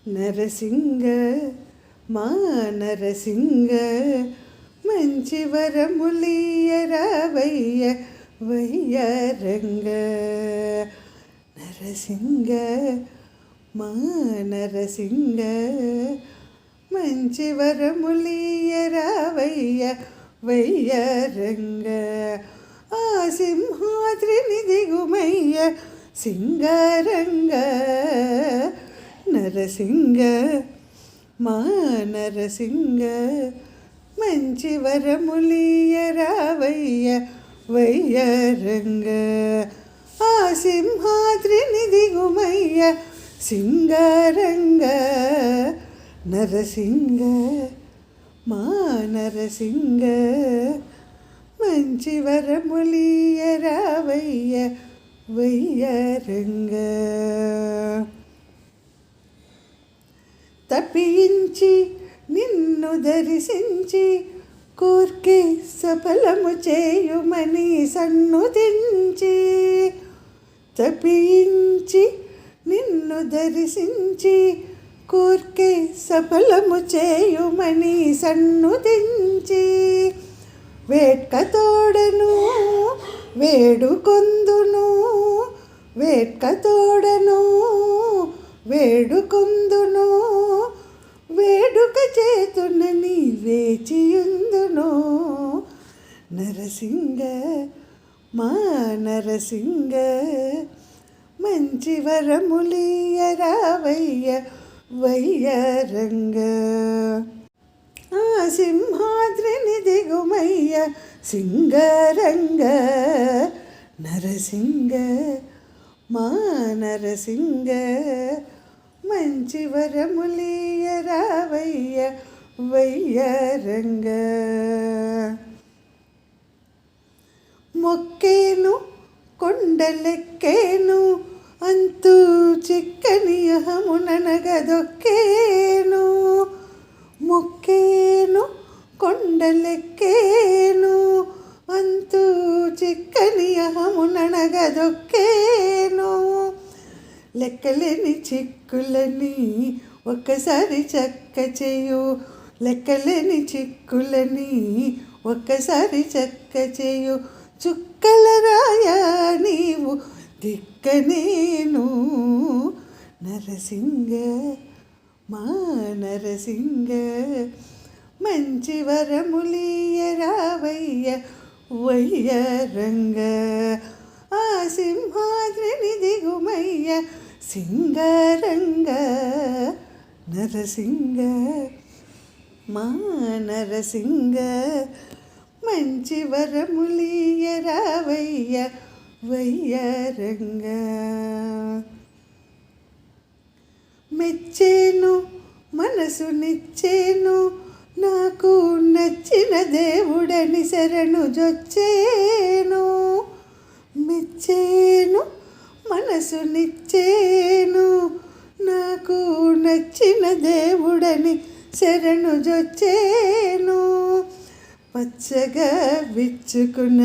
నరసింగ మా నరసింగ మంచి వరములియరావయ్య వయ్యారంగ. నరసింగ మా నరసింగ మంచి వరములియరావయ్య వయ్యారంగ. ఆ సింహాద్రిని దిగుమయ్య సింగారంగ. నరసింగ మా నరసింగ మంచి వరములియరావయ్య వయ్యారంగ. ఆ సింహాద్రిని దిగుమయ్య సింగారంగ. నరసింగ మా నరసింగ మంచి వరములియరావయ్య వయ్యారంగ. తప్పించి నిన్ను దర్శించి కోర్కె సఫలము చేయుమని సన్నుతించి. తప్పించి నిన్ను దర్శించి కోర్కె సఫలము చేయుమని సన్నుతించి. వేట్కతోడను వేడుకొందును వేట్కతోడను వేడుకొందును. వేడుక చేతునని వేచియుందును. నరసింగ మా నరసింగ మంచి వరములియరావయ్య వయ్యారంగ. ఆ సింహాద్రిని దిగుమయ్య సింగారంగ. నరసింగ మా నరసింగ మంచి వరములియరావయ్య వయ్యారంగ. మొక్కేను కొండలెక్కేను అంతు చిక్కని అహముననగదొక్కేను. మొక్కేను కొండలెక్కేను అంతు చిక్కని అహముననగదొక్కేను. లెక్కలేని చిక్కులని ఒక్కసారి చక్క చేయు. లెక్కలేని చిక్కులని ఒక్కసారి చక్క చేయు. చుక్కల రాయా నీవు దిక్కనేను. నరసింగ మా నరసింగ మంచి వరములియరావయ్య వయ్యారంగ. ఆ సింహాద్రిని దిగుమయ్య సింగారంగ. నరసింగ మా నరసింగ మంచి వరములియరావయ్య వయ్యారంగ. మెచ్చేను మనసునిచ్చేను నాకు నచ్చిన దేవుడని శరణు జొచ్చేను. మెచ్చేను మనసునిచ్చేను నాకు నచ్చిన దేవుడని శరణు జొచ్చేను. పచ్చగా విచ్చుకున్న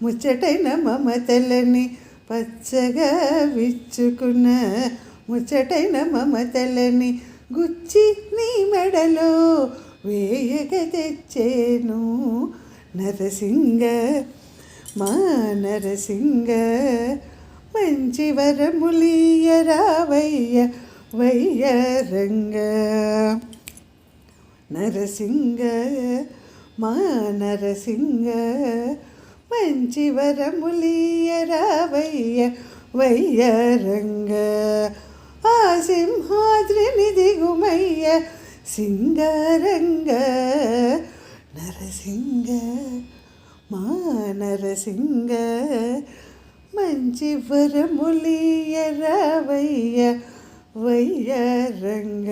ముచ్చటైన మమతలని పచ్చగా విచ్చుకున్న ముచ్చటైన మమతలని గుచ్చి నీ మెడలో వేయగ తెచ్చేను. నరసింగ మా నరసింగ మంచి వరములియరావయ్య వయ్యారంగ. నరసింగ మా నరసింగ మంచి వరములియరావయ్య వయ్యారంగ. ఆ సింహాద్రిని దిగుమయ్య సింగారంగ. నరసింగ మా నరసింగ మంచి వరములియరావయ్య వయ్యారంగ.